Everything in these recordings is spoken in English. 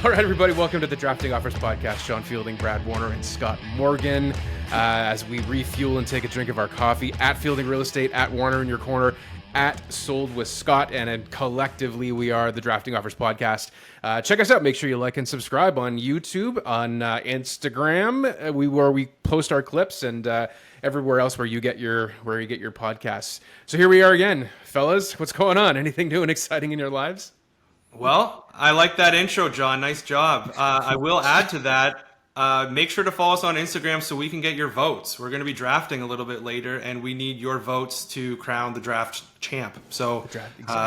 All right, everybody, welcome to the Drafting Offers Podcast. Sean Fielding, Brad Warner, and Scott Morgan. As we refuel and take a drink of our coffee at Fielding Real Estate, at Warner in your corner, at Sold with Scott, and then collectively we are the Drafting Offers Podcast. Check us out. Make sure you like and subscribe on YouTube, on Instagram, where we post our clips, and everywhere else where you get your podcasts. So here we are again, fellas. What's going on? Anything new and exciting in your lives? Well, I like that intro, John. Nice job. I will add to that. Make sure to follow us on Instagram so we can get your votes. We're going to be drafting a little bit later, and we need your votes to crown the draft champ. So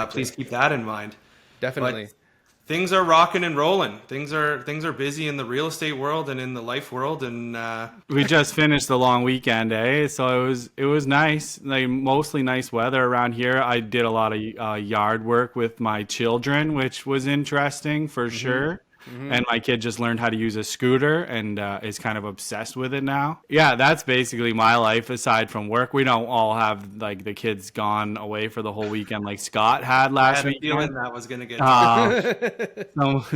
please keep that in mind. Definitely. But things are rocking and rolling. Things are busy in the real estate world and in the life world, and we just finished the long weekend, so it was nice. Like mostly nice weather around here. I did a lot of yard work with my children, which was interesting for sure. Mm-hmm. And my kid just learned how to use a scooter and is kind of obsessed with it now. Yeah, that's basically my life aside from work. We don't all have like the kids gone away for the whole weekend like Scott had last week. I had a feeling that was going to get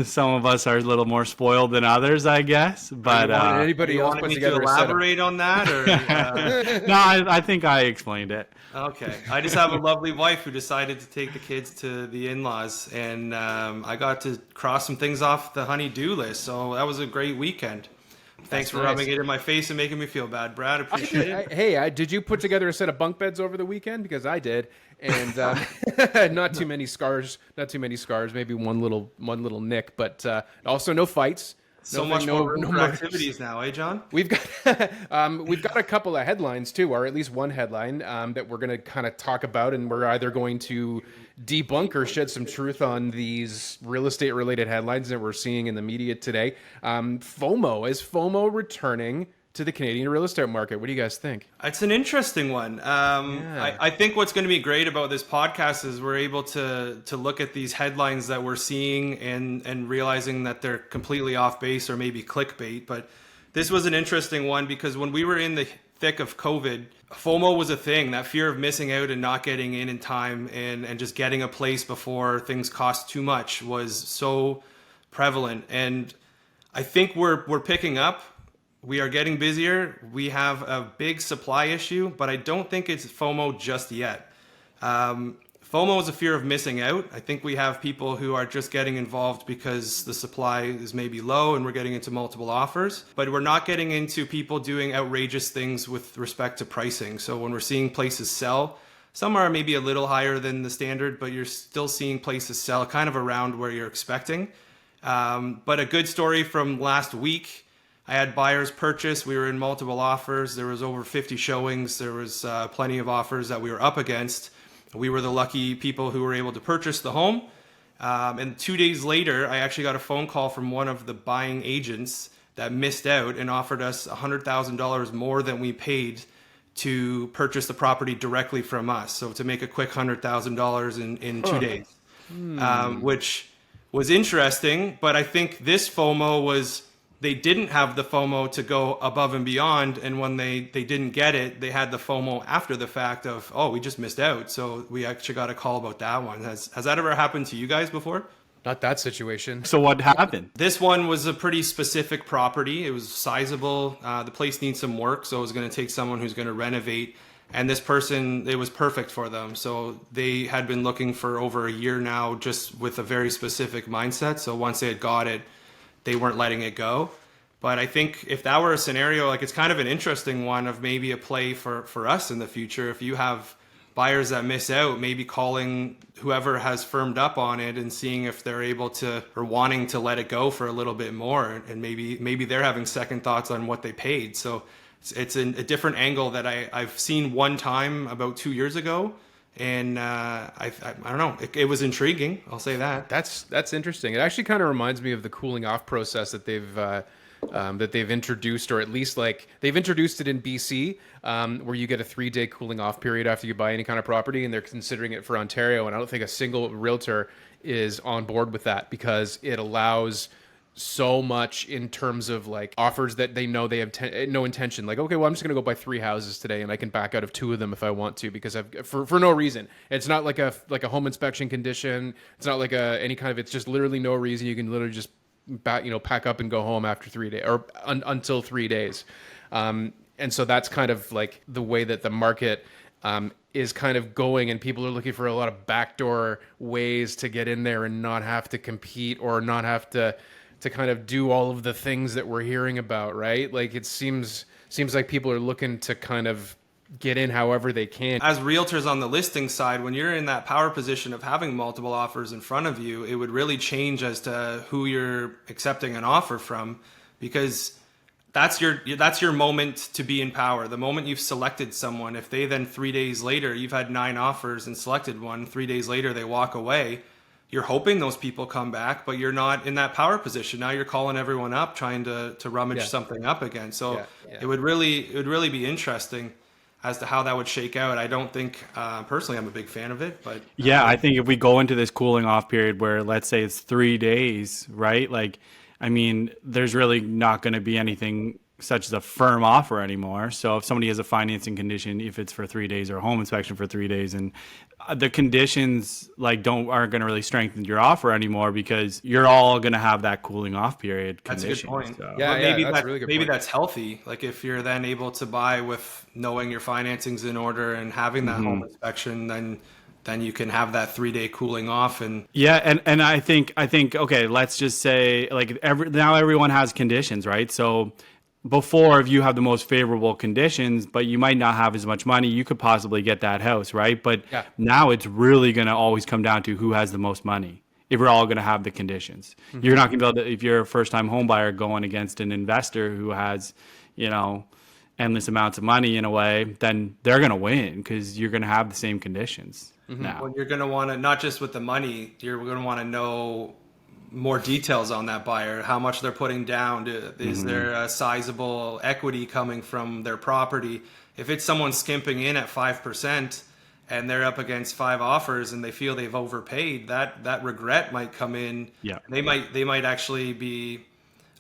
some of us are a little more spoiled than others, I guess. But anybody else put together to elaborate on that? Or, No, I think I explained it. Okay. I just have a lovely wife who decided to take the kids to the in-laws, and I got to cross some things off the honey-do list, so that was a great weekend. Thanks for rubbing it in my face and making me feel bad, Brad. Appreciate it. Hey, did you put together a set of bunk beds over the weekend? Because I did, and not too many scars. Maybe one little nick, but also no fights. So much more room for activities now, eh, John? We've got a couple of headlines too, or at least one headline that we're going to kind of talk about, and we're either going to debunk or shed some truth on these real estate related headlines that we're seeing in the media today. FOMO, is FOMO returning to the Canadian real estate market? What do you guys think? It's an interesting one. I think what's going to be great about this podcast is we're able to look at these headlines that we're seeing and realizing that they're completely off base or maybe clickbait. But this was an interesting one because when we were in the thick of COVID, FOMO was a thing. That fear of missing out and not getting in time and just getting a place before things cost too much was so prevalent. And I think we're picking up. We are getting busier. We have a big supply issue, but I don't think it's FOMO just yet. FOMO is a fear of missing out. I think we have people who are just getting involved because the supply is maybe low and we're getting into multiple offers, but we're not getting into people doing outrageous things with respect to pricing. So when we're seeing places sell, some are maybe a little higher than the standard, but you're still seeing places sell kind of around where you're expecting. But a good story from last week, I had buyers purchase. We were in multiple offers. There was over 50 showings. There was plenty of offers that we were up against. We were the lucky people who were able to purchase the home. And 2 days later, I actually got a phone call from one of the buying agents that missed out and offered us $100,000 more than we paid to purchase the property directly from us. So to make a quick $100,000 in 2 days, which was interesting. But I think this FOMO was, they didn't have the FOMO to go above and beyond. And when they didn't get it, they had the FOMO after the fact of, oh, we just missed out. So we actually got a call about that one. Has that ever happened to you guys before? Not that situation. So what happened? This one was a pretty specific property. It was sizable. The place needs some work. So it was going to take someone who's going to renovate. And this person, it was perfect for them. So they had been looking for over a year now, just with a very specific mindset. So once they had got it, they weren't letting it go. But I think if that were a scenario, like it's kind of an interesting one of maybe a play for us in the future. If you have buyers that miss out, maybe calling whoever has firmed up on it and seeing if they're able to or wanting to let it go for a little bit more. And maybe they're having second thoughts on what they paid. So it's a different angle that I've seen one time about 2 years ago. And I don't know. It was intriguing. I'll say that. That's interesting. It actually kind of reminds me of the cooling off process that they've introduced, or at least like they've introduced it in BC, where you get a 3-day cooling off period after you buy any kind of property, and they're considering it for Ontario. And I don't think a single realtor is on board with that because it allows so much in terms of like offers that they know they have no intention. Like, okay, well, I'm just going to go buy 3 houses today and I can back out of 2 of them if I want to, because I've for no reason. It's not like a home inspection condition. It's not like any kind of, it's just literally no reason. You can literally just pack up and go home after 3 days or until 3 days. And so that's kind of like the way that the market is kind of going, and people are looking for a lot of backdoor ways to get in there and not have to compete or not have to kind of do all of the things that we're hearing about, right? Like it seems like people are looking to kind of get in however they can. As realtors on the listing side, when you're in that power position of having multiple offers in front of you, it would really change as to who you're accepting an offer from, because that's your moment to be in power. The moment you've selected someone, if they then 3 days later, you've had 9 offers and selected one, 3 days later they walk away, you're hoping those people come back, but you're not in that power position. Now you're calling everyone up, trying to rummage something up again. So it would really be interesting as to how that would shake out. I don't think, personally, I'm a big fan of it, but I think if we go into this cooling off period where, let's say it's 3 days, right? Like, I mean, there's really not going to be anything such as a firm offer anymore. So if somebody has a financing condition, if it's for 3 days, or a home inspection for 3 days, and the conditions like aren't going to really strengthen your offer anymore, because you're all going to have that cooling off period condition. That's a good point. So. Maybe that's healthy. Like if you're then able to buy with knowing your financing's in order and having that home inspection, then you can have that 3 day cooling off. And and I think okay, let's just say like now everyone has conditions, right? So before, if you have the most favorable conditions, but you might not have as much money, you could possibly get that house, right? But now it's really going to always come down to who has the most money. If we're all going to have the conditions, you're not going to be able to, if you're a first-time home buyer going against an investor who has, endless amounts of money in a way, then they're going to win because you're going to have the same conditions. Now, well, you're going to want to, not just with the money, you're going to want to know more details on that buyer, how much they're putting down. Is there a sizable equity coming from their property? If it's someone skimping in at 5% and they're up against 5 offers and they feel they've overpaid, that regret might come in. Yeah. They might actually be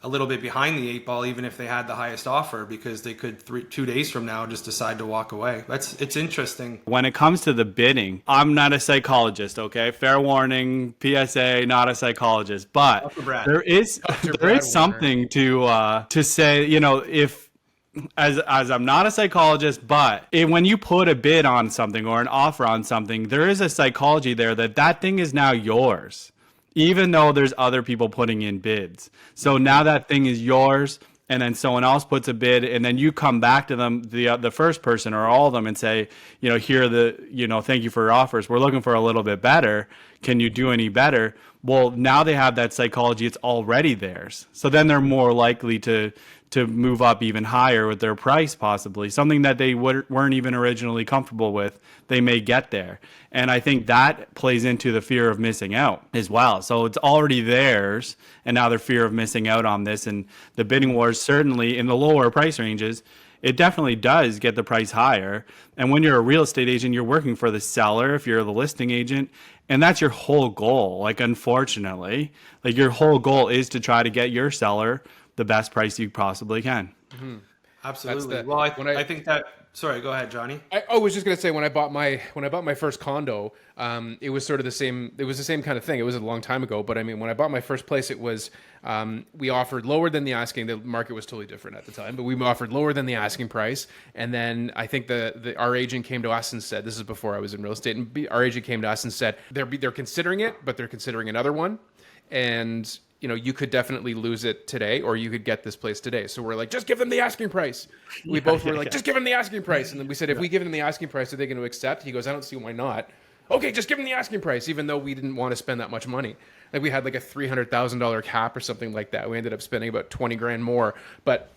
a little bit behind the 8 ball, even if they had the highest offer, because they could 2 days from now just decide to walk away. It's interesting. When it comes to the bidding, I'm not a psychologist, okay? Fair warning, PSA, not a psychologist, but there is something to say, if as I'm not a psychologist, but when you put a bid on something or an offer on something, there is a psychology there that thing is now yours, even though there's other people putting in bids. So now that thing is yours, and then someone else puts a bid, and then you come back to them, the first person or all of them, and say, here are the, thank you for your offers. We're looking for a little bit better. Can you do any better? Well, now they have that psychology. It's already theirs. So then they're more likely to move up even higher with their price, possibly something that they weren't even originally comfortable with. They may get there. And I think that plays into the fear of missing out as well. So it's already theirs, and now their fear of missing out on this. And the bidding wars, certainly in the lower price ranges, it definitely does get the price higher. And when you're a real estate agent, you're working for the seller if you're the listing agent, and that's your whole goal. Like, unfortunately, like your whole goal is to try to get your seller the best price you possibly can. Absolutely. Well, I think that. Sorry, go ahead, Johnny. I was just gonna say, when I bought my first condo, it was sort of the same. It was the same kind of thing. It was a long time ago, but I mean, when I bought my first place, it was we offered lower than the asking. The market was totally different at the time, but we offered lower than the asking price. And then I think our agent came to us and said, this is before I was in real estate, and our agent came to us and said they're considering it, but they're considering another one, and you could definitely lose it today, or you could get this place today. So we're like, just give them the asking price. We both were like, just give them the asking price. And then we said, if we give them the asking price, are they going to accept? He goes, I don't see why not. Okay, just give them the asking price, even though we didn't want to spend that much money. Like we had like a $300,000 cap or something like that. We ended up spending about 20 grand more, but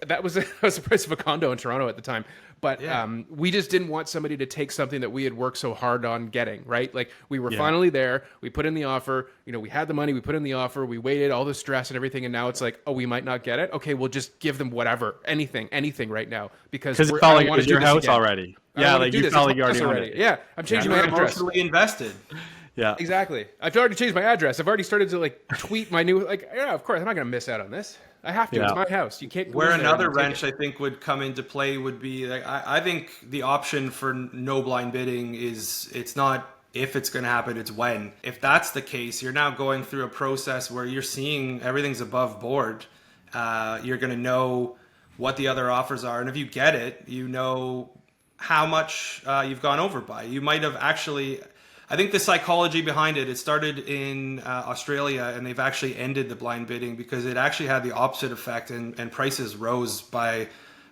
that was the price of a condo in Toronto at the time. But we just didn't want somebody to take something that we had worked so hard on getting, right? Like we were finally there. We put in the offer. We had the money. We put in the offer. We waited, all the stress and everything. And now it's like, oh, we might not get it. Okay, we'll just give them whatever, anything right now. Because it felt like it was your house already. Yeah, like you felt like you already owned it. Yeah, I'm changing my address. Emotionally invested. Yeah, exactly. I've already changed my address. I've already started to tweet my new, of course, I'm not going to miss out on this. I have to. Yeah. It's my house. You can't. Where another wrench I think would come into play would be I think the option for no blind bidding is it's not if it's going to happen, it's when. If that's the case, you're now going through a process where you're seeing everything's above board. You're going to know what the other offers are. And if you get it, you know how much you've gone over by. You might have actually, I think the psychology behind it, it started in Australia, and they've actually ended the blind bidding because it actually had the opposite effect, and prices rose by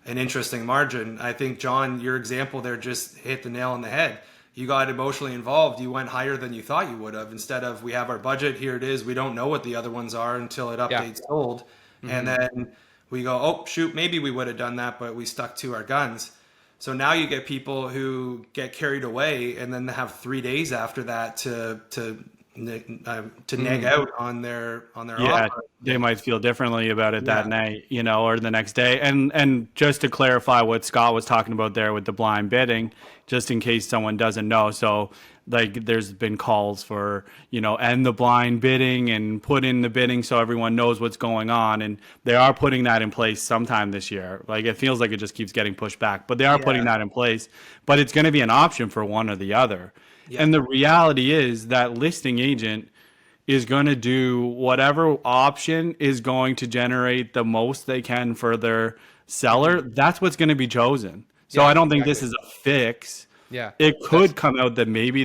an interesting margin. I think, John, your example there just hit the nail on the head. You got emotionally involved. You went higher than you thought you would have. Instead of, we have our budget, here it is. We don't know what the other ones are until it updates sold. And then we go, oh, shoot, maybe we would have done that, but we stuck to our guns. So now you get people who get carried away and then have 3 days after that to neg out on their offer. They might feel differently about it that night, or the next day. And just to clarify what Scott was talking about there with the blind bidding, just in case someone doesn't know. So like there's been calls for, end the blind bidding and put in the bidding so everyone knows what's going on. And they are putting that in place sometime this year. Like it feels like it just keeps getting pushed back, but they are putting that in place. But it's going to be an option for one or the other. Yeah. And the reality is that listing agent is going to do whatever option is going to generate the most they can for their seller. That's what's going to be chosen. So I don't think this is a fix. Yeah, it could come out that maybe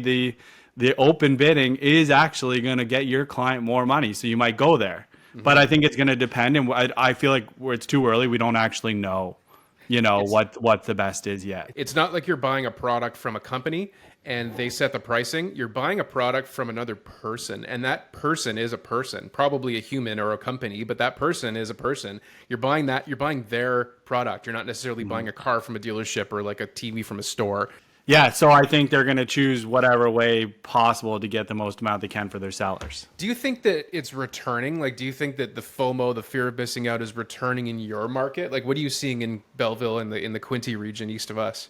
the open bidding is actually going to get your client more money. So you might go there. But I think it's going to depend. And I feel like it's too early. We don't actually know, what the best is yet. It's not like you're buying a product from a company and they set the pricing. You're buying a product from another person, and that person is a person, probably a human or a company, but that person is a person. You're buying their product. You're not necessarily buying a car from a dealership or like a TV from a store. Yeah, so I think they're going to choose whatever way possible to get the most amount they can for their sellers. Do you think that it's returning? Like, do you think that the FOMO, the fear of missing out, is returning in your market? Like, what are you seeing in Belleville and in the Quinte region east of us?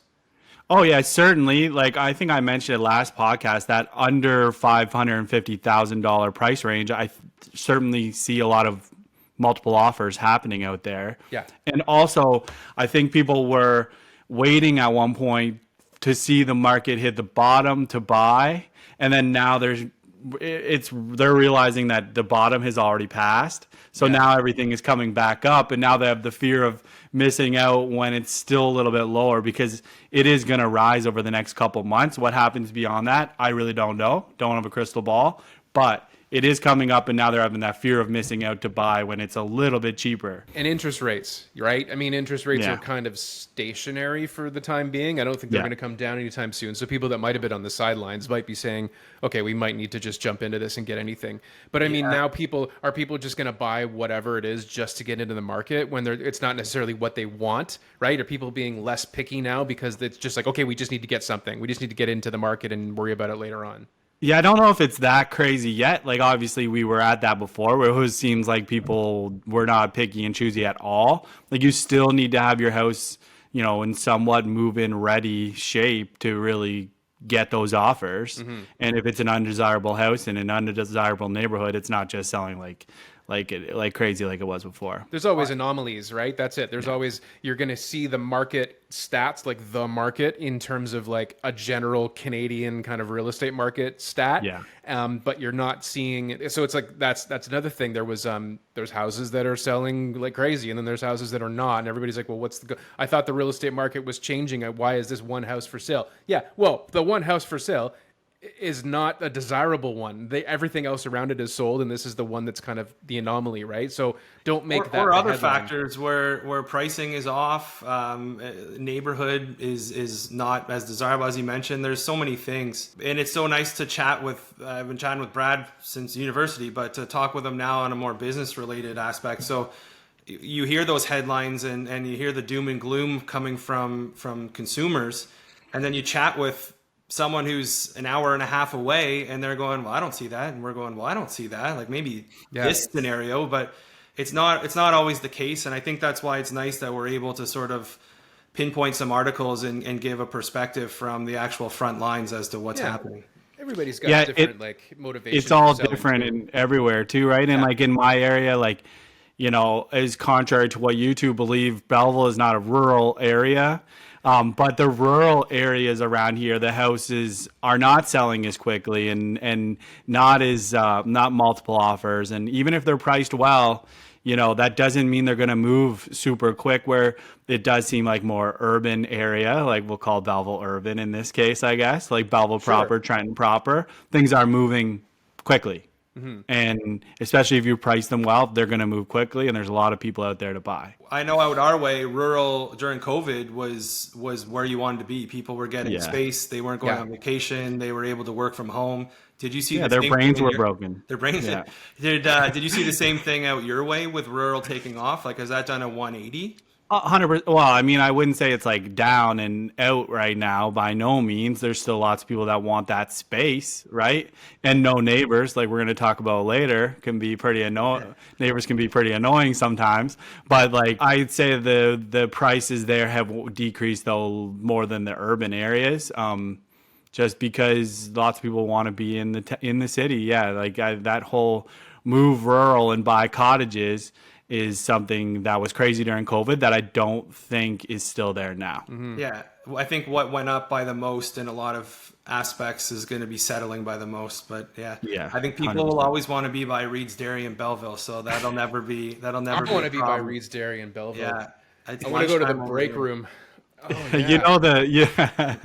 Oh, yeah, certainly. Like, I think I mentioned it last podcast, that under $550,000 price range, I certainly see a lot of multiple offers happening out there. Yeah. And also, I think people were waiting at one point to see the market hit the bottom to buy. And then now they're realizing that the bottom has already passed. So now everything is coming back up, and now they have the fear of missing out when it's still a little bit lower, because it is going to rise over the next couple months. What happens beyond that, I really don't know. Don't have a crystal ball, but it is coming up, and now they're having that fear of missing out to buy when it's a little bit cheaper. And interest rates, right? I mean, interest rates are kind of stationary for the time being. I don't think they're going to come down anytime soon. So people that might have been on the sidelines might be saying, okay, we might need to just jump into this and get anything. But I mean, now people just going to buy whatever it is just to get into the market when it's not necessarily what they want, right? Are people being less picky now because it's just like, okay, we just need to get something. We just need to get into the market and worry about it later on. Yeah, I don't know if it's that crazy yet. Like, obviously, we were at that before, where it seems like people were not picky and choosy at all. Like, you still need to have your house, in somewhat move-in ready shape to really get those offers. Mm-hmm. And if it's an undesirable house in an undesirable neighborhood, it's not just selling like crazy like it was before. There's always anomalies, right? That's it. There's always, you're going to see the market stats, like the market in terms of like a general Canadian kind of real estate market stat. Yeah. But you're not seeing, so it's like, that's another thing. There's houses that are selling like crazy, and then there's houses that are not. And everybody's like, well, I thought the real estate market was changing. Why is this one house for sale? Yeah. Well, the one house for sale is not a desirable one. Everything else around it is sold, and this is the one that's kind of the anomaly, right? So don't make that. Or other factors where pricing is off, neighborhood is not as desirable as you mentioned. There's so many things, and it's so nice to chat with. I've been chatting with Brad since university, but to talk with him now on a more business related aspect. So you hear those headlines and you hear the doom and gloom coming from consumers, and then you chat with someone who's an hour and a half away and they're going, well, I don't see that. And we're going, well, I don't see that. Like maybe this scenario, but it's not always the case. And I think that's why it's nice that we're able to sort of pinpoint some articles and give a perspective from the actual front lines as to what's happening. Everybody's got different motivations. It's all different in everywhere too, right? And like in my area, is contrary to what you two believe, Belleville is not a rural area. But the rural areas around here, the houses are not selling as quickly and not as not multiple offers. And even if they're priced well, that doesn't mean they're going to move super quick, where it does seem like more urban area, like we'll call Belleville urban in this case, I guess, like Belleville proper, Trenton proper. Things are moving quickly. And especially if you price them well, they're going to move quickly, and there's a lot of people out there to buy. I know out our way, rural during COVID was where you wanted to be. People were getting space. They weren't going on vacation. They were able to work from home. Did you see? Yeah, their brains were broken. Their brains. Yeah. Did you see the same thing out your way with rural taking off? Like, has that done a 180? 100%. Well, I mean, I wouldn't say it's like down and out right now. By no means. There's still lots of people that want that space, right? And no neighbors, like we're going to talk about later, can be pretty annoying. Neighbors can be pretty annoying sometimes. But like, I'd say the prices there have decreased though more than the urban areas. Just because lots of people want to be in the city. Yeah, like that whole move rural and buy cottages is something that was crazy during COVID that I don't think is still there now. Yeah, I think what went up by the most in a lot of aspects is going to be settling by the most. But yeah, I think people 100%. will always want to be by Reed's Dairy in Belleville, so that'll never be. I want to be by Reed's Dairy in Belleville. Yeah, I want to go to the break room. Oh, yeah.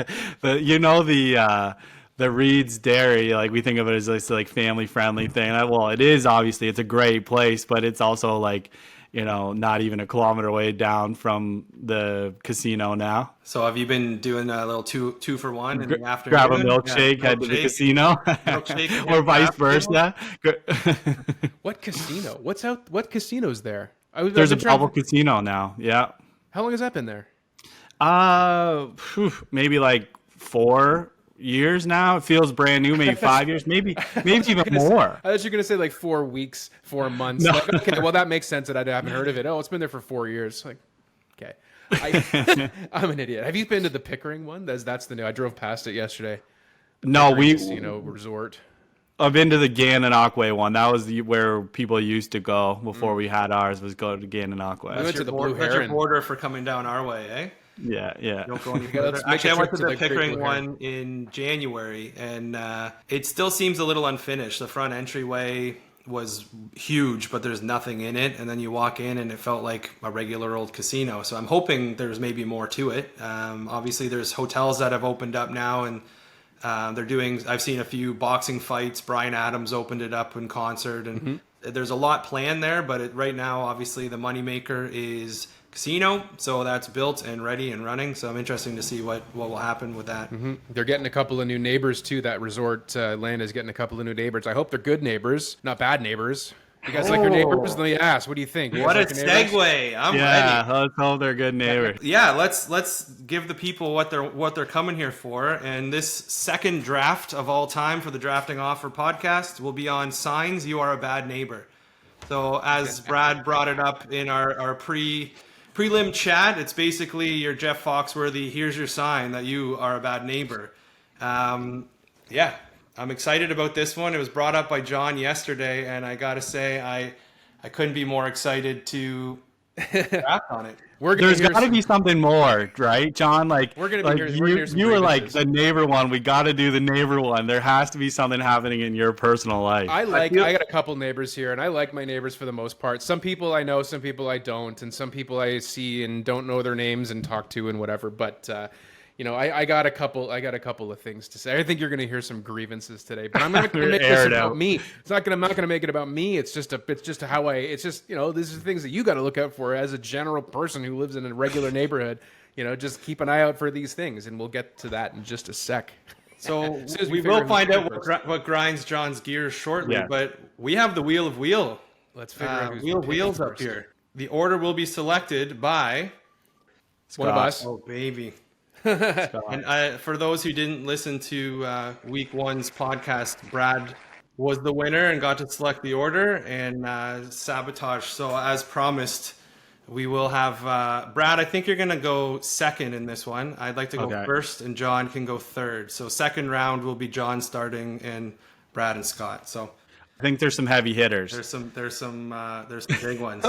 The Reed's Dairy, like we think of it as this like family friendly thing. Well, it is obviously, it's a great place, but it's also like, not even a kilometer away down from the casino now. So have you been doing a little two for one in the afternoon? Grab a milkshake, head to the casino, or vice versa. What casino? What casino's there? There's a Belleville casino now. Yeah. How long has that been there? Maybe like 4 years now. It feels brand new. Maybe 5 years. Maybe even more. I thought you were gonna say like 4 weeks, 4 months. No. Like, okay, well that makes sense that I haven't heard of it. Oh, it's been there for 4 years. Like, okay, I'm an idiot. Have you been to the Pickering one? That's the new. I drove past it yesterday. No, casino resort. I've been to the Gananoque one. That was where people used to go before we had ours. Was go to Gananoque. We went to the Blue That's Heron. your border for coming down our way, eh? Yeah. Don't go any further. Let's make Actually, a I went trip to the the Great Pickering Blue Heron. one in January, and it still seems a little unfinished. The front entryway was huge, but there's nothing in it. And then you walk in, and it felt like a regular old casino. So I'm hoping there's maybe more to it. Obviously, there's hotels that have opened up now, and they're doing. I've seen a few boxing fights. Bryan Adams opened it up in concert, and there's a lot planned there. But right now, obviously, the moneymaker is casino, so that's built and ready and running. So I'm interested to see what will happen with that. They're getting a couple of new neighbors too. That resort land is getting a couple of new neighbors. I hope they're good neighbors, not bad neighbors. You guys like your neighbors? Let me ask. What do you think? You What a guys like your neighbors? segue! I'm ready. Yeah, let's hope they're good neighbors. Yeah, let's give the people what they're coming here for. And this second draft of all time for the Drafting Offer podcast will be on signs you are a bad neighbor. So as Brad brought it up in our prelim chat, it's basically your Jeff Foxworthy, here's your sign that you are a bad neighbor. Yeah, I'm excited about this one. It was brought up by John yesterday, and I gotta say I couldn't be more excited to draft on it. There's got to be something more, right, John? Like, we're gonna hear some you were like grievances. the neighbor one. We got to do the neighbor one. There has to be something happening in your personal life. I got a couple neighbors here, and I like my neighbors for the most part. Some people I know, some people I don't, and some people I see and don't know their names and talk to and whatever. But I got a couple of things to say. I think you're going to hear some grievances today, but I'm not going to make this about me. I'm not going to make it about me. It's just how these are things that you got to look out for as a general person who lives in a regular neighborhood. Just keep an eye out for these things, and we'll get to that in just a sec. So as we figure will out find who's out first. what grinds John's gears shortly, Yeah. but we have the wheel of wheel. Let's figure out who's Wheels up first. here. The order will be selected by One of us. Oh baby. And for those who didn't listen to week one's podcast, Brad was the winner and got to select the order and sabotage. So as promised, we will have Brad. I think you're going to go second in this one. I'd like to go first, and John can go third. So second round will be John starting and Brad and Scott. So I think there's some heavy hitters. there's some big ones.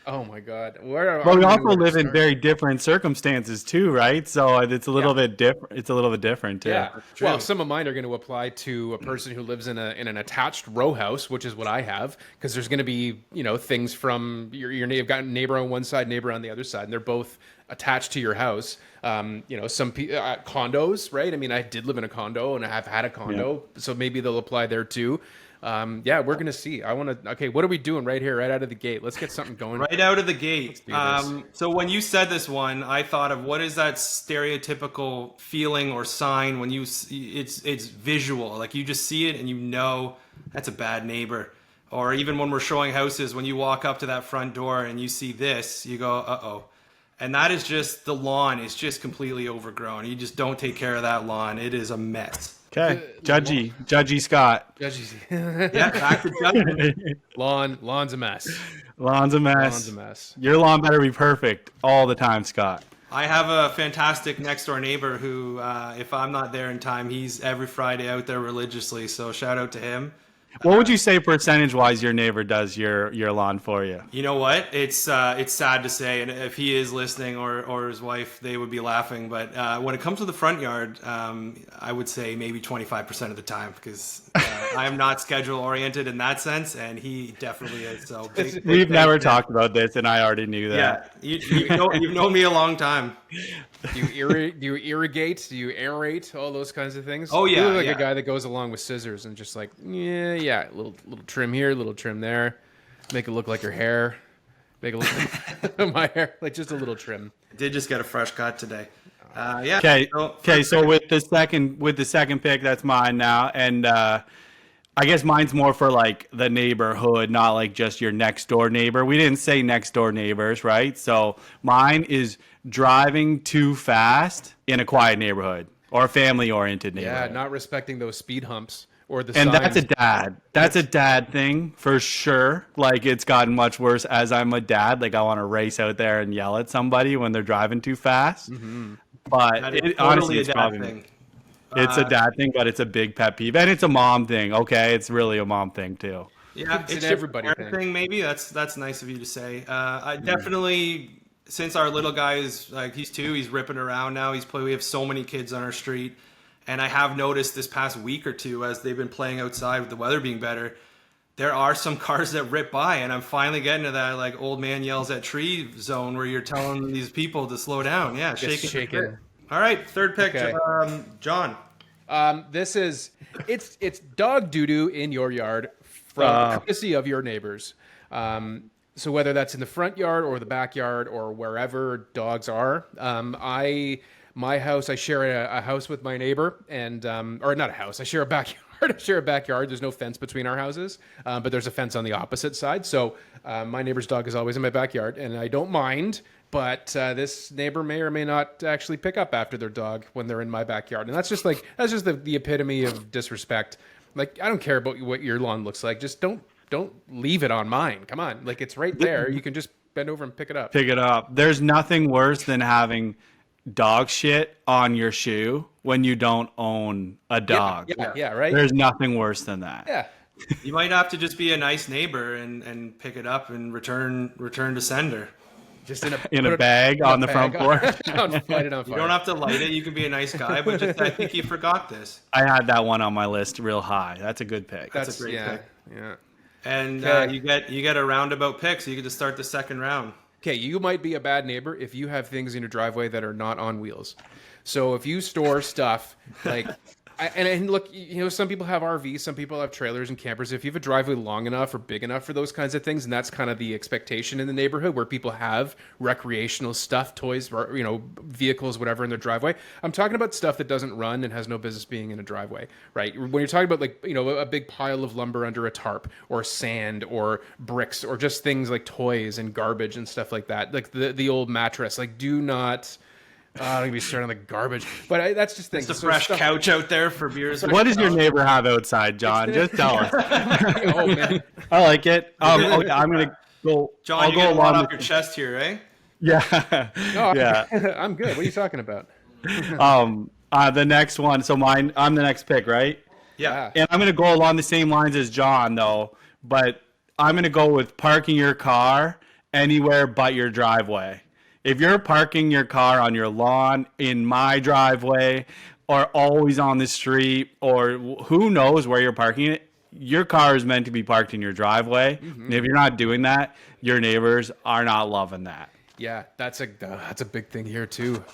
Oh my God. But we also live in very different circumstances too, right? So it's a little bit different. It's a little bit different too. Yeah. Well, some of mine are going to apply to a person who lives in an attached row house, which is what I have, because there's going to be, things from you've got neighbor on one side, neighbor on the other side, and they're both attached to your house. Some condos, right? I mean, I did live in a condo and I have had a condo, so maybe they'll apply there too. We're going to see. Okay, what are we doing right here, right out of the gate? Let's get something going. Right out of the gate. So when you said this one, I thought of what is that stereotypical feeling or sign when it's visual. Like you just see it and you know that's a bad neighbor. Or even when we're showing houses, when you walk up to that front door and you see this, you go, uh-oh. And that is just, the lawn is just completely overgrown. You just don't take care of that lawn. It is a mess. Okay, Judgy Scott. Yeah, back to judging. Lawn's a mess. Lawn's a mess. Your lawn better be perfect all the time, Scott. I have a fantastic next door neighbor who, if I'm not there in time, he's every Friday out there religiously. So shout out to him. What would you say percentage-wise your neighbor does your lawn for you? You know what? It's sad to say, and if he is listening or his wife, they would be laughing. But when it comes to the front yard, I would say maybe 25% of the time, because I am not schedule-oriented in that sense, and he definitely is. So we've never talked about this, and I already knew that. Yeah, you've known me a long time. Do you irrigate? Do you aerate? All those kinds of things? Oh, yeah. You look like a guy that goes along with scissors and just like, a little trim here, little trim there. Make it look like your hair. Make it look like my hair. Like just a little trim. I did just get a fresh cut today. Okay. So with the second pick, that's mine now. And I guess mine's more for like the neighborhood, not like just your next door neighbor. We didn't say next door neighbors, right? So mine is driving too fast in a quiet neighborhood or a family-oriented neighborhood. Yeah, not respecting those speed humps or the and signs. That's a dad thing for sure. Like it's gotten much worse as I'm a dad. Like I want to race out there and yell at somebody when they're driving too fast. Mm-hmm. But honestly, it's probably thing. It's a dad thing, but it's a big pet peeve, and it's a mom thing. Okay, it's really a mom thing too. Yeah, it's an everybody thing. Maybe that's nice of you to say. I definitely. Since our little guy is like, he's 2, he's ripping around now. We have so many kids on our street. And I have noticed this past week or two, as they've been playing outside with the weather being better, there are some cars that rip by. And I'm finally getting to that like old man yells at tree zone where you're telling these people to slow down. Yeah, shake it. All right, third pick, okay. John. It's dog doo-doo in your yard from courtesy of your neighbors. So whether that's in the front yard or the backyard or wherever dogs are, my house, I share a house with my neighbor, and or not a house, I share a backyard. I share a backyard. There's no fence between our houses, but there's a fence on the opposite side. So my neighbor's dog is always in my backyard, and I don't mind. But this neighbor may or may not actually pick up after their dog when they're in my backyard, and that's just the epitome of disrespect. Like I don't care about what your lawn looks like. Just don't leave it on mine. Come on. Like it's right there. You can just bend over and pick it up. There's nothing worse than having dog shit on your shoe when you don't own a dog. Yeah, right. There's nothing worse than that. Yeah. You might have to just be a nice neighbor and pick it up and return to sender. Just in a bag on the front porch. Light it on fire. You don't have to light it. You can be a nice guy, but I think you forgot this. I had that one on my list real high. That's a good pick. That's a great pick. Yeah. And you get a roundabout pick, so you get to start the second round. Okay, you might be a bad neighbor if you have things in your driveway that are not on wheels. So if you store stuff like And look, some people have RVs, some people have trailers and campers. If you have a driveway long enough or big enough for those kinds of things, and that's kind of the expectation in the neighborhood where people have recreational stuff, toys, or, vehicles, whatever in their driveway. I'm talking about stuff that doesn't run and has no business being in a driveway, right? When you're talking about a big pile of lumber under a tarp or sand or bricks or just things like toys and garbage and stuff like that, like the old mattress, do not... I'm going to be starting on the garbage. But that's just things. It's a fresh couch out there for beers. What does your neighbor have outside, John? Just tell us. Oh, man. I like it. Okay, I'm going to go. John, I'll go along off your chest here, eh? Yeah. No, yeah. I'm good. What are you talking about? The next one. So I'm the next pick, right? Yeah. And I'm going to go along the same lines as John, though. But I'm going to go with parking your car anywhere but your driveway. If you're parking your car on your lawn, in my driveway, or always on the street, or who knows where you're parking it, your car is meant to be parked in your driveway. And if you're not doing that, your neighbors are not loving that. Yeah, that's a big thing here too.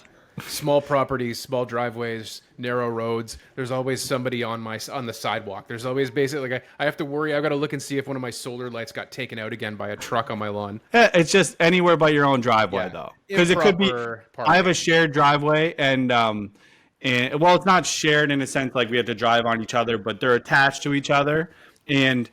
Small properties, small driveways, narrow roads. There's always somebody on the sidewalk. There's always basically like I have to worry. I've got to look and see if one of my solar lights got taken out again by a truck on my lawn. It's just anywhere but your own driveway, though, because it could be. I have a shared driveway, and well, it's not shared in a sense like we have to drive on each other, but they're attached to each other, and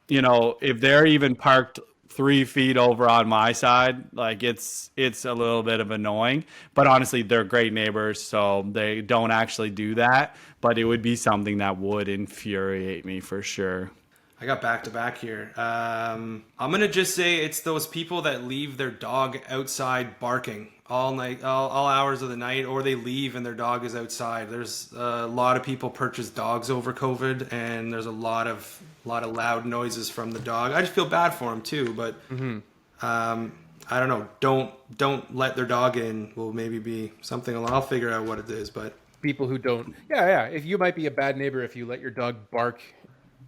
if they're even parked 3 feet over on my side, like it's a little bit of annoying, but honestly they're great neighbors, so they don't actually do that, but it would be something that would infuriate me for sure. I got back to back here. I'm going to just say it's those people that leave their dog outside barking all night, all hours of the night, or they leave and their dog is outside. There's a lot of people purchased dogs over COVID, and there's a lot of loud noises from the dog. I just feel bad for them too, but I don't know. Don't let their dog in will maybe be something. I'll figure out what it is, but People who don't. Yeah. If you might be a bad neighbor if you let your dog bark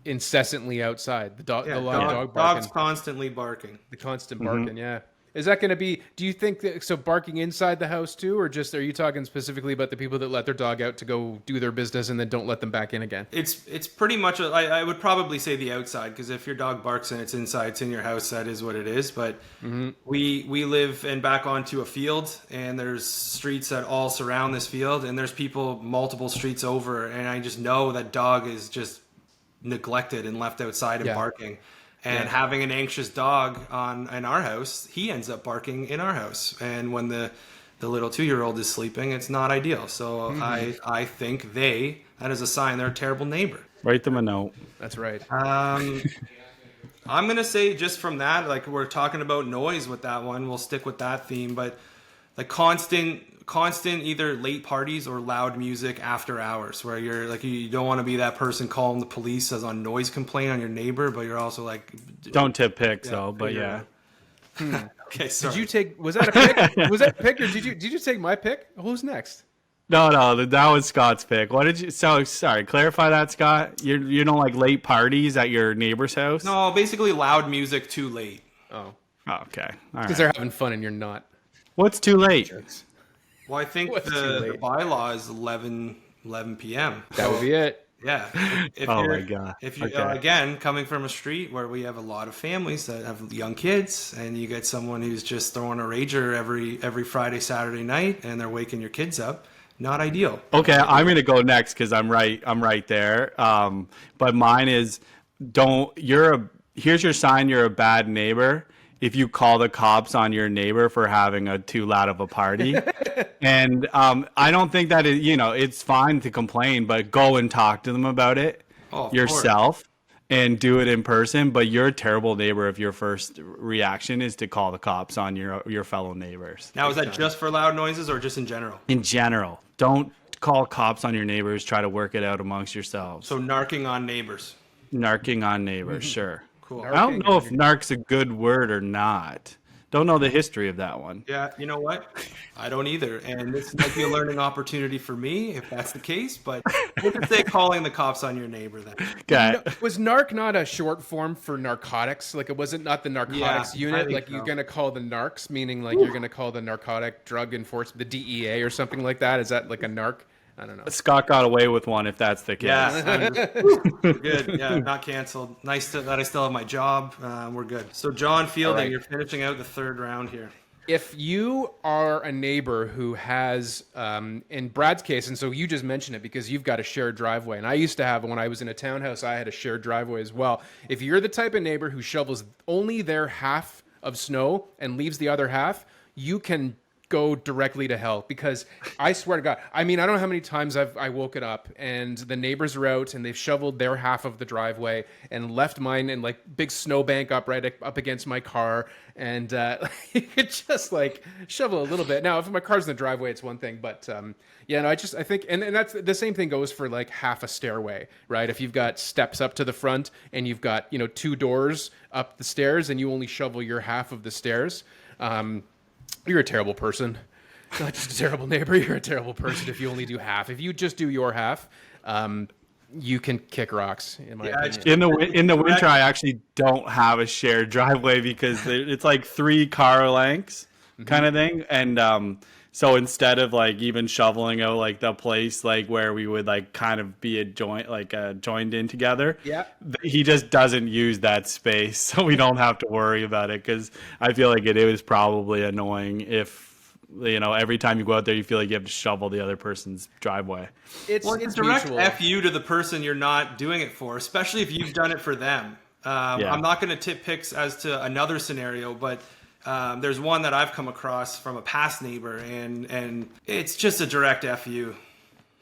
incessantly outside. The dog barking. Dog's constantly barking. The constant barking, yeah. Is that going to be, do you think that, so barking inside the house too, or just, are you talking specifically about the people that let their dog out to go do their business and then don't let them back in again? It's pretty much, I would probably say the outside, because if your dog barks and it's inside, it's in your house, that is what it is. But we live and back onto a field, and there's streets that all surround this field, and there's people multiple streets over, and I just know that dog is just neglected and left outside and barking. And having an anxious dog in our house, he ends up barking in our house. And when the little 2-year-old is sleeping, it's not ideal. So I think that is a sign they're a terrible neighbor. Write them a note. That's right. I'm going to say just from that, like we're talking about noise with that one, we'll stick with that theme. But like constant either late parties or loud music after hours, where you're like, you don't want to be that person calling the police as on noise complaint on your neighbor, but you're also like, don't tip pics though, but yeah. Okay, sorry. Did you take, was that a pick? Was that a pick, or did you take my pick? Who's next? No, that was Scott's pick. What did you, sorry, clarify that, Scott. You don't like late parties at your neighbor's house? No, basically loud music too late. Oh, okay. Because they're having fun and you're not. What's too late? Well, I think the bylaw is 11 p.m. That would be it. Yeah. Oh my God. If you again, coming from a street where we have a lot of families that have young kids, and you get someone who's just throwing a rager every Friday, Saturday night, and they're waking your kids up, not ideal. Okay, I'm gonna go next because I'm right there. But mine is here's your sign you're a bad neighbor. If you call the cops on your neighbor for having too loud of a party. And I don't think that it's fine to complain, but go and talk to them about it yourself and do it in person. But you're a terrible neighbor if your first reaction is to call the cops on your fellow neighbors. Now, is that just for loud noises or just in general? In general. Don't call cops on your neighbors. Try to work it out amongst yourselves. So narking on neighbors. Narking on neighbors, sure. Cool. I don't know if narc's a good word or not. Don't know the history of that one. Yeah, you know what? I don't either. And this might be a learning opportunity for me if that's the case. But we'll just say calling the cops on your neighbor then. Okay. Was narc not a short form for narcotics? Like, it wasn't not the narcotics unit? Like, you're going to call the narcs, meaning like you're going to call the narcotic drug enforcement, the DEA or something like that? Is that like a narc? I don't know. Scott got away with one if that's the case. Yeah, good. Yeah, not canceled. Nice that I still have my job. We're good. So John Fielding, you're finishing out the third round here. If you are a neighbor who has, in Brad's case, and so you just mentioned it because you've got a shared driveway, and I used to have, when I was in a townhouse, I had a shared driveway as well. If you're the type of neighbor who shovels only their half of snow and leaves the other half, you can go directly to hell, because I swear to God, I mean, I don't know how many times I woken up and the neighbors are out and they've shoveled their half of the driveway and left mine in like big snowbank up up against my car, and you could just like shovel a little bit. Now, if my car's in the driveway, it's one thing, but yeah, no, I think, and that's the same thing goes for like half a stairway, right? If you've got steps up to the front and you've got, you know, 2 doors up the stairs and you only shovel your half of the stairs, you're a terrible person. Not just a terrible neighbor, you're a terrible person if you only do half. If you just do your half, you can kick rocks, in my opinion. In the winter, I actually don't have a shared driveway because it's like 3 car lengths kind of thing. And so instead of like even shoveling out like the place like where we would like kind of be joined in together, he just doesn't use that space, so we don't have to worry about it, because I feel like it was probably annoying if, you know, every time you go out there you feel like you have to shovel the other person's driveway. It's direct mutual. FU to the person you're not doing it for, especially if you've done it for them. I'm not going to tip picks as to another scenario, but there's one that I've come across from a past neighbor, and it's just a direct FU.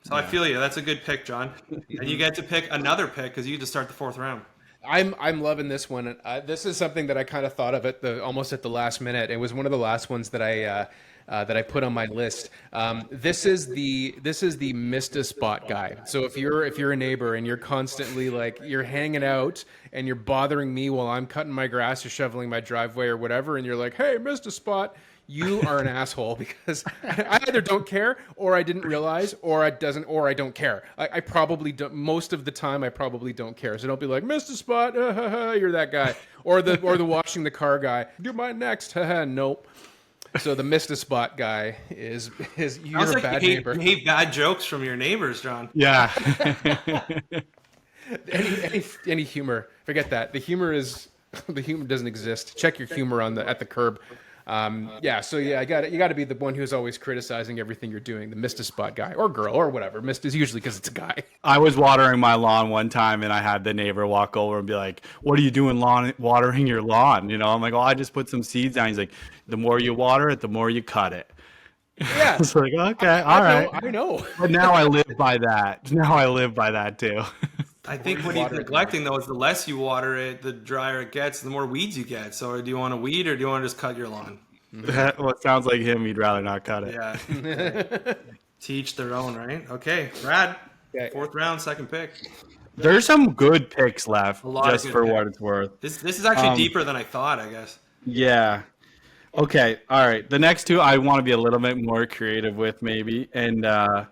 So I feel you. That's a good pick, John. And you get to pick another pick because you get to start the 4th round. I'm loving this one. This is something that I kind of thought of almost at the last minute. It was one of the last ones that I put on my list. This is the missed a spot guy. So if you're a neighbor and you're constantly like, you're hanging out and you're bothering me while I'm cutting my grass or shoveling my driveway or whatever, and you're like, hey, missed a spot, you are an asshole, because I either don't care, or I didn't realize, or I don't care. I probably don't. Most of the time I probably don't care. So don't be like, missed a spot, you're that guy, or the washing the car guy, do mine next, nope. So the missed a spot guy is you're a bad neighbor. You hate bad jokes from your neighbors, John. Yeah. any humor, forget that. The humor doesn't exist. Check your humor at the curb. You got to be the one who's always criticizing everything you're doing. The missed a spot guy or girl or whatever. Missed is usually because it's a guy. I was watering my lawn one time and I had the neighbor walk over and be like, "What are you doing watering your lawn?" You know, I'm like, "Oh, I just put some seeds down." He's like, "The more you water it, the more you cut it." Yeah. It's like, okay, all right. I know. But now I live by that. Now I live by that too. I think what he's neglecting, though, is the less you water it, the drier it gets, the more weeds you get. So do you want to weed, or do you want to just cut your lawn? Well, it sounds like him. He'd rather not cut it. Yeah. Teach their own, right? Okay, Brad. Okay. 4th round, 2nd pick. There's some good picks left, just for picks. What it's worth. This is actually deeper than I thought, I guess. Yeah. Okay. All right. The next 2 I want to be a little bit more creative with, maybe. And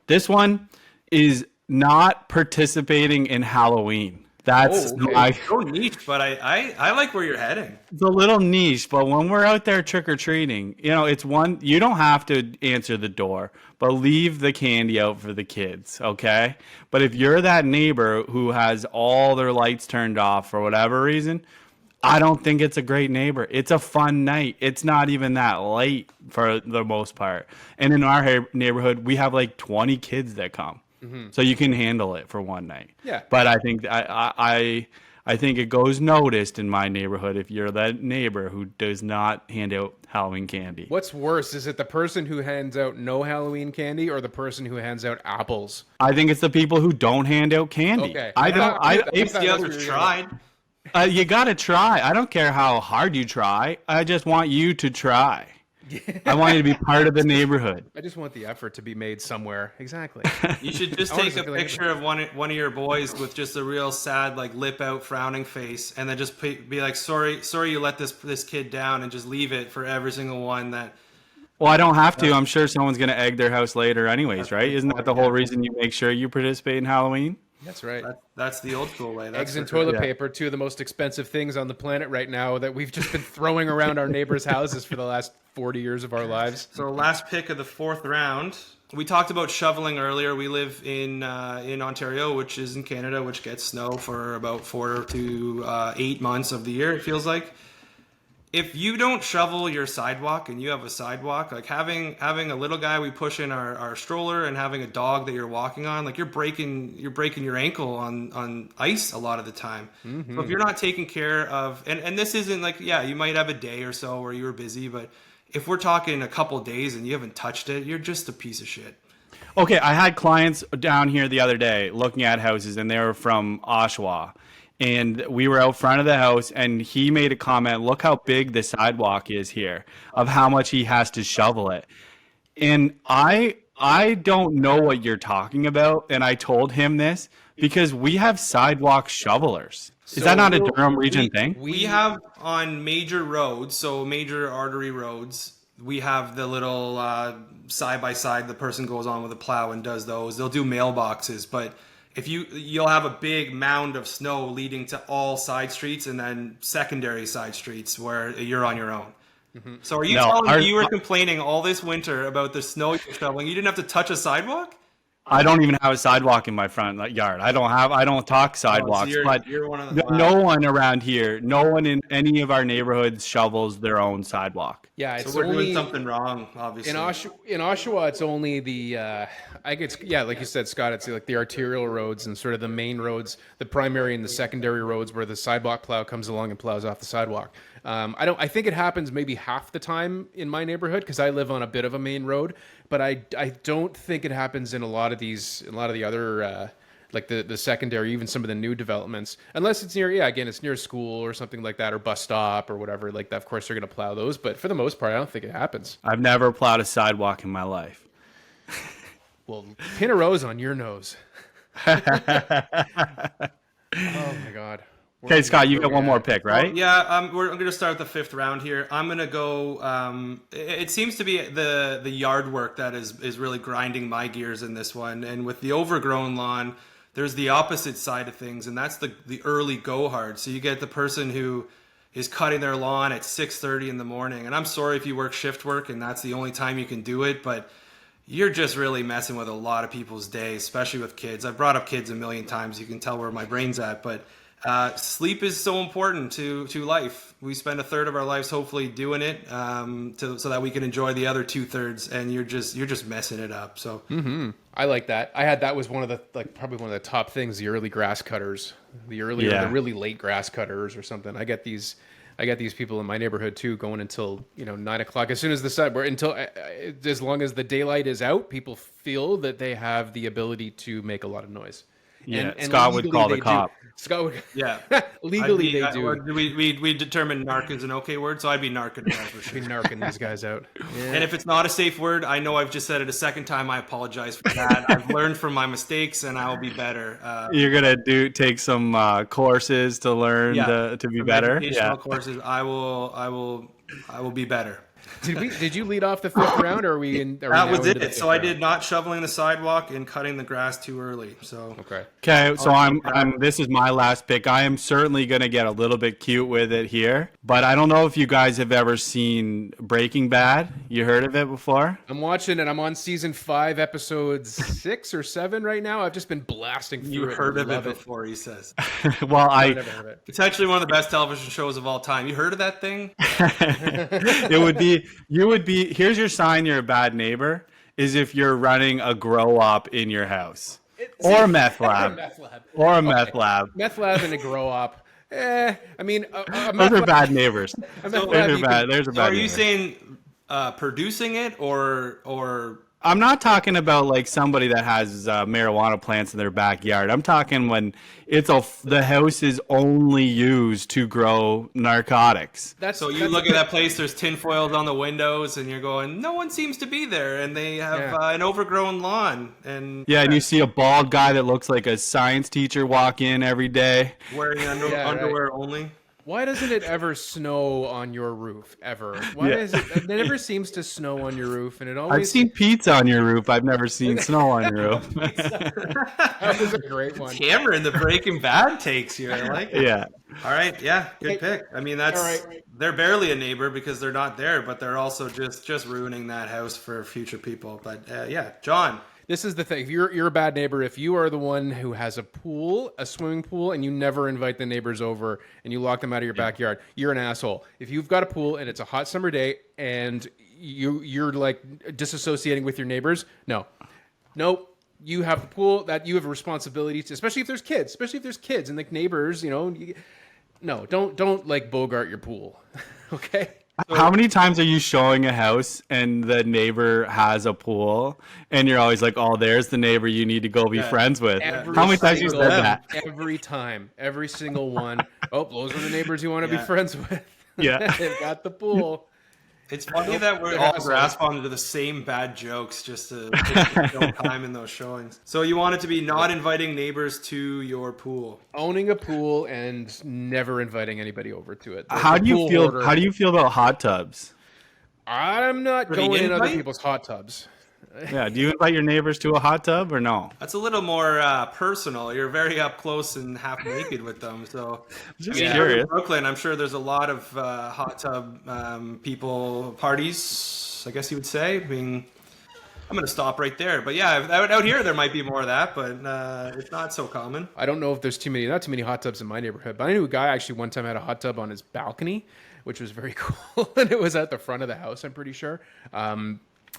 this one is not participating in Halloween. That's so niche, but I like where you're heading. It's a little niche, but when we're out there trick-or-treating, you know, it's one, you don't have to answer the door, but leave the candy out for the kids, okay? But if you're that neighbor who has all their lights turned off for whatever reason, I don't think it's a great neighbor. It's a fun night. It's not even that late for the most part. And in our neighborhood, we have like 20 kids that come. Mm-hmm. So you can handle it for one night. Yeah. But I think I think it goes noticed in my neighborhood if you're that neighbor who does not hand out Halloween candy. What's worse? Is it the person who hands out no Halloween candy, or the person who hands out apples? I think it's the people who don't hand out candy. Okay. If the others tried. You got to try. I don't care how hard you try. I just want you to try. I want you to be part of the neighborhood. I just want the effort to be made somewhere. Exactly. You should just take a picture of one of your boys with just a real sad, like, lip out, frowning face, and then just be like, sorry you let this kid down, and just leave it for every single one that. Well, I don't have to. I'm sure someone's going to egg their house later anyways, right? Isn't that the whole reason you make sure you participate in Halloween? That's right. That's the old school way. Eggs and toilet paper, 2 of the most expensive things on the planet right now that we've just been throwing around our neighbors' houses for the last 40 years of our lives. So last pick of the 4th round. We talked about shoveling earlier. We live in Ontario, which is in Canada, which gets snow for about 4 to 8 months of the year, it feels like. If you don't shovel your sidewalk and you have a sidewalk, like having a little guy we push in our stroller and having a dog that you're walking on, like you're breaking your ankle on ice a lot of the time. Mm-hmm. So if you're not taking care of, and this isn't like, yeah, you might have a day or so where you were busy, but if we're talking a couple days and you haven't touched it, you're just a piece of shit. Okay, I had clients down here the other day looking at houses, and they were from Oshawa. And we were out front of the house, and he made a comment, look how big the sidewalk is here, of how much he has to shovel it. And I don't know what you're talking about, and I told him this because we have sidewalk shovelers. Is that not a Durham region thing? We have on major roads, so major artery roads, we have the little side by side. The person goes on with a plow and does those. They'll do mailboxes, but if you'll have a big mound of snow leading to all side streets and then secondary side streets where you're on your own. Mm-hmm. So are you telling me you were complaining all this winter about the snow you're shoveling? You didn't have to touch a sidewalk? I don't even have a sidewalk in my front yard. I don't talk sidewalks, so you're one of the no one around here, no one in any of our neighborhoods shovels their own sidewalk. Yeah, so we're doing something wrong, obviously. In Oshawa, it's only the like you said, Scott. It's like the arterial roads and sort of the main roads, the primary and the secondary roads, where the sidewalk plow comes along and plows off the sidewalk. I think it happens maybe half the time in my neighborhood because I live on a bit of a main road, but I don't think it happens in a lot of the other like the secondary, even some of the new developments, unless it's near, it's near a school or something like that, or bus stop or whatever like that. Of course, they're going to plow those, but for the most part, I don't think it happens. I've never plowed a sidewalk in my life. Well, pin a rose on your nose. Oh my God. Okay, Scott, you got one more pick, right? I'm going to start with the fifth round here. I'm going to go. It seems to be the yard work that is really grinding my gears in this one. And with the overgrown lawn, there's the opposite side of things, and that's the early go hard. So you get the person who is cutting their lawn at 6:30 in the morning. And I'm sorry if you work shift work and that's the only time you can do it, but you're just really messing with a lot of people's days, especially with kids. I've brought up kids a million times. You can tell where my brain's at, but sleep is so important to life. We spend a third of our lives hopefully doing it so that we can enjoy the other 2/3, and you're just messing it up. So I like that. That was one of the probably one of the top things, the early grass cutters, the really late grass cutters or something. I get these people in my neighborhood too, going until 9 o'clock. As soon as the sun, as long as the daylight is out, people feel that they have the ability to make a lot of noise. Yeah, and Scott would call the cop. Scott would, yeah. Legally, they do. We determined narc is an okay word, so I'd be narking them for sure. Be narking these guys out. Yeah. And if it's not a safe word, I know I've just said it a second time. I apologize for that. I've learned from my mistakes, and I'll be better. You're gonna take some courses to learn to be better. Educational courses. I will be better. Did you lead off the fifth round, or are we in? That was it. So I did not shoveling the sidewalk and cutting the grass too early. So okay. So I'm. This is my last pick. I am certainly going to get a little bit cute with it here, but I don't know if you guys have ever seen Breaking Bad. You heard of it before? I'm watching it. I'm on season 5, episode 6 or 7 right now. I've just been blasting through it. You heard of it before, he says. Well, I've never heard of it. It's actually one of the best television shows of all time. You heard of that thing? Here's your sign you're a bad neighbor, is if you're running a grow op in your house. Or a meth lab. Or a meth lab. Meth lab and a grow op. I mean, those are bad neighbors. Those are bad. Are you saying producing it or? I'm not talking about like somebody that has marijuana plants in their backyard. I'm talking when the house is only used to grow narcotics. So you look at that place, there's tinfoils on the windows, and you're going, no one seems to be there, and they have an overgrown lawn. And and you see a bald guy that looks like a science teacher walk in every day. Wearing underwear only. Why doesn't it ever snow on your roof, ever? Why is it? It never seems to snow on your roof, and it always. I've seen pizza on your roof. I've never seen snow on your roof. That was a great one. Cameron, the Breaking Bad takes here. I like it. Yeah. All right. Yeah. Good pick. I mean, they're barely a neighbor because they're not there, but they're also just ruining that house for future people. But John. This is the thing. If you're a bad neighbor, if you are the one who has a swimming pool, and you never invite the neighbors over and you lock them out of your backyard, you're an asshole. If you've got a pool and it's a hot summer day and you're like disassociating with your neighbors, nope. You have the pool, that you have a responsibility to, especially if there's kids and like neighbors, no, don't like Bogart your pool. Okay. How many times are you showing a house and the neighbor has a pool and you're always like, oh, there's the neighbor you need to go be friends with? How many times you said that? Every time, every single one. Oh, those are the neighbors you want to be Yeah. friends with. Yeah. They've got the pool. It's funny that we're they're all assholes. grasp onto the same bad jokes just to kill time in those showings. So you want it to be not inviting neighbors to your pool. Owning a pool and never inviting anybody over to it. How do you feel? How do you feel about hot tubs? I'm not For the going in other invite? people's hot tubs. Yeah. Do you invite your neighbors to a hot tub or no? That's a little more personal. You're very up close and half naked with them. So Just here curious. in Brooklyn, I'm sure there's a lot of hot tub people parties, I guess you would say. I mean, I'm going to stop right there. But yeah, out here there might be more of that, but it's not so common. I don't know if there's not too many hot tubs in my neighborhood, but I knew a guy actually one time had a hot tub on his balcony, which was very cool. And it was at the front of the house, I'm pretty sure.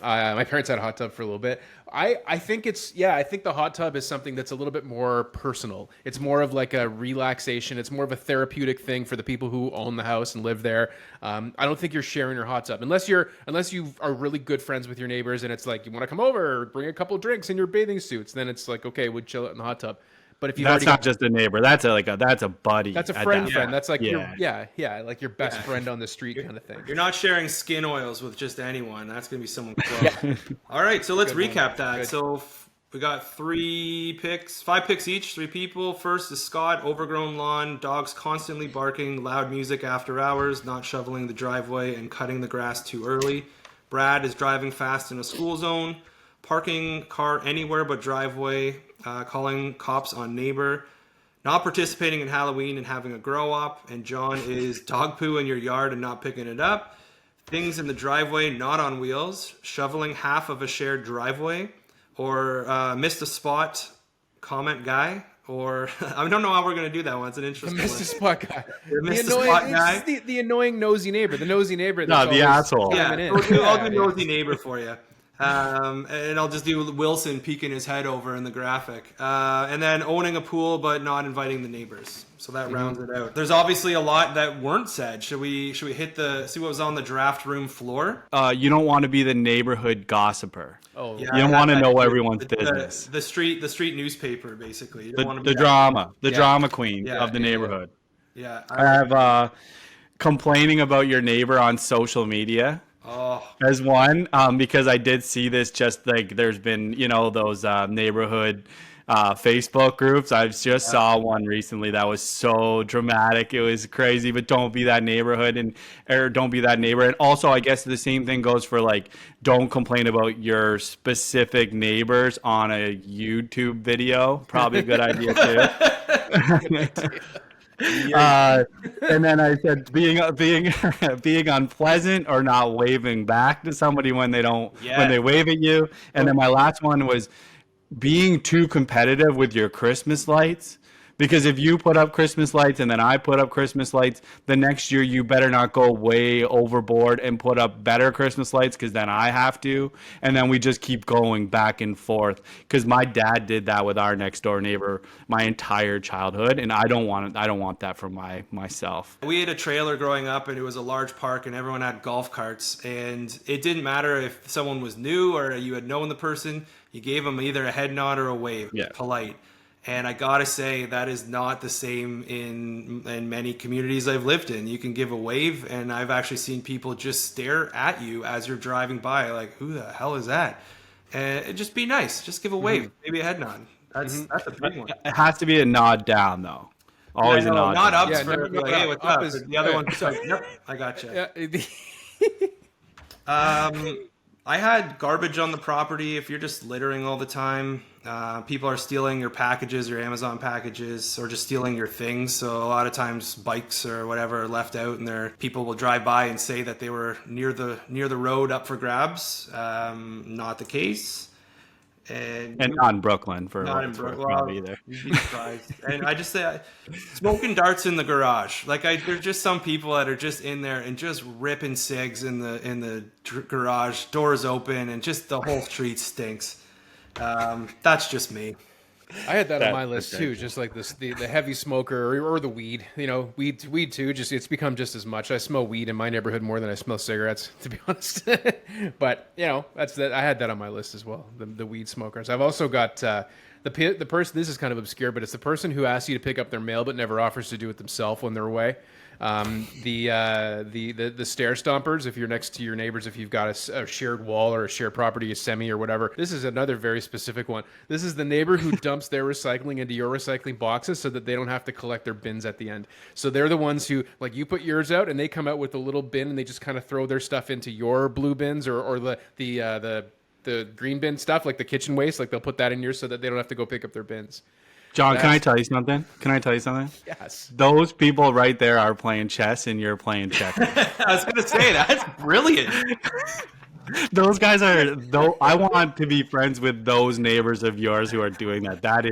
My parents had a hot tub for a little bit. I think I think the hot tub is something that's a little bit more personal. It's more of like a relaxation. It's more of a therapeutic thing for the people who own the house and live there. I don't think you're sharing your hot tub unless you are really good friends with your neighbors and it's like you want to come over, bring a couple drinks in your bathing suits. Then it's like, okay, we'll chill it in the hot tub. But if you That's not just a neighbor. That's a buddy. that's a at friend that friend. point. That's like Yeah. like your best friend on the street kind of thing. You're not sharing skin oils with just anyone. That's going to be someone close. All right, so let's recap that. Good. So we got 5 picks each, 3 people. First is Scott, overgrown lawn, dogs constantly barking, loud music after hours, not shoveling the driveway, and cutting the grass too early. Brad is driving fast in a school zone, parking car anywhere but driveway, calling cops on neighbor, not participating in Halloween and having a grow up. And John is dog poo in your yard and not picking it up. Things in the driveway not on wheels, shoveling half of a shared driveway, or missed a spot comment guy, or I don't know how we're going to do that one. It's an interesting Mr. one. Spot guy. Mr. Spot guy. It's the annoying nosy neighbor. The nosy neighbor. No, the asshole. Yeah, coming in. I'll do nosy neighbor for you. And I'll just do Wilson peeking his head over in the graphic. And then owning a pool but not inviting the neighbors. So that rounds it out. There's obviously a lot that weren't said. Should we see what was on the draft room floor? You don't want to be the neighborhood gossiper. Oh, Yeah, You don't I want to had know that. everyone's The- business. The street newspaper, basically. You don't want to be The that- drama. The Yeah. drama queen Yeah, of the yeah, yeah. neighborhood. Yeah. I have complaining about your neighbor on social media Oh, as one, because I did see this just like there's been, those neighborhood Facebook groups. I just saw one recently that was so dramatic. It was crazy, but don't be that neighborhood or don't be that neighbor. And also, I guess the same thing goes for like, don't complain about your specific neighbors on a YouTube video. Probably a good idea too. And then I said being unpleasant or not waving back to somebody when they wave at you. And then my last one was being too competitive with your Christmas lights. Because if you put up Christmas lights and then I put up Christmas lights, the next year you better not go way overboard and put up better Christmas lights because then I have to. And then we just keep going back and forth. Because my dad did that with our next door neighbor my entire childhood, and I don't want that for myself. we had a trailer growing up, and it was a large park, and everyone had golf carts. And it didn't matter if someone was new or you had known the person. You gave them either a head nod or a wave. Yeah. Polite. And I gotta say that is not the same in many communities I've lived in. You can give a wave, and I've actually seen people just stare at you as you're driving by, like, "Who the hell is that?" And just be nice. Just give a wave, maybe a head nod. That's a big one. It has to be a nod down, though. Always a nod Not down. ups Yeah, for no, like, hey, up. what's Up up? is- The other yeah. one's like, yep, I gotcha. Yeah. I had garbage on the property. If you're just littering all the time, people are stealing your packages, your Amazon packages, or just stealing your things. So a lot of times bikes or whatever are left out, and people will drive by and say that they were near the road up for grabs. Not the case. And not in Brooklyn for not what in it's worth, Brooklyn. probably either. You'd be surprised. And I just say, smoking darts in the garage. Like there's just some people that are just in there and just ripping cigs in the garage, doors open, and just the whole street stinks. That's just me. I had that on my That's list too, just like the heavy smoker or the weed. Weed too. Just it's become just as much. I smell weed in my neighborhood more than I smell cigarettes, to be honest. But that's that. I had that on my list as well. The weed smokers. I've also got the person. This is kind of obscure, but it's the person who asks you to pick up their mail but never offers to do it themselves when they're away. The stair stompers. If you're next to your neighbors, if you've got a shared wall or a shared property, a semi or whatever. This is another very specific one. This is the neighbor who dumps their recycling into your recycling boxes so that they don't have to collect their bins at the end. So they're the ones who, like, you put yours out and they come out with a little bin and they just kind of throw their stuff into your blue bins or the green bin stuff, like the kitchen waste. Like they'll put that in yours so that they don't have to go pick up their bins. John, can I tell you something? Yes. Those people right there are playing chess and you're playing checkers. I was going to say, that's brilliant. Those guys are, though. I want to be friends with those neighbors of yours who are doing that. That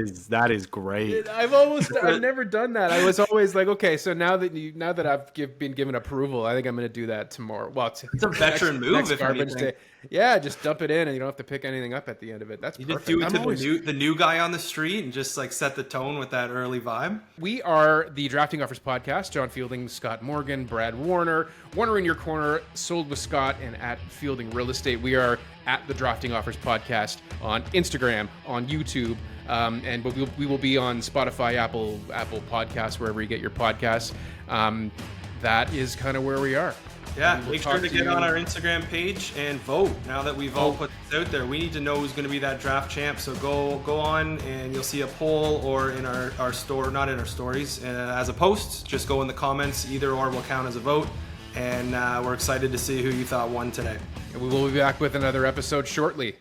is great. I've never done that. I was always like, okay, so now that I've been given approval, I think I'm going to do that tomorrow. Well, it's a veteran move. Next if garbage anything. day. Yeah, just dump it in and you don't have to pick anything up at the end of it. That's You perfect. just do it to the new guy on the street and just like set the tone with that early vibe. We are the Drafting Offers Podcast. John Fielding, Scott Morgan, Brad Warner. Warner in your corner, Sold with Scott, and at Fielding Real Estate. We are at the Drafting Offers Podcast on Instagram, on YouTube, and we will be on Spotify, Apple Podcasts, wherever you get your podcasts. That is kind of where we are. Yeah, make sure to get on our Instagram page and vote. Now that we've all put this out there, we need to know who's going to be that draft champ. So go on and you'll see a poll or in our store, not in our stories, as a post. Just go in the comments. Either or will count as a vote. And we're excited to see who you thought won today. And we will be back with another episode shortly.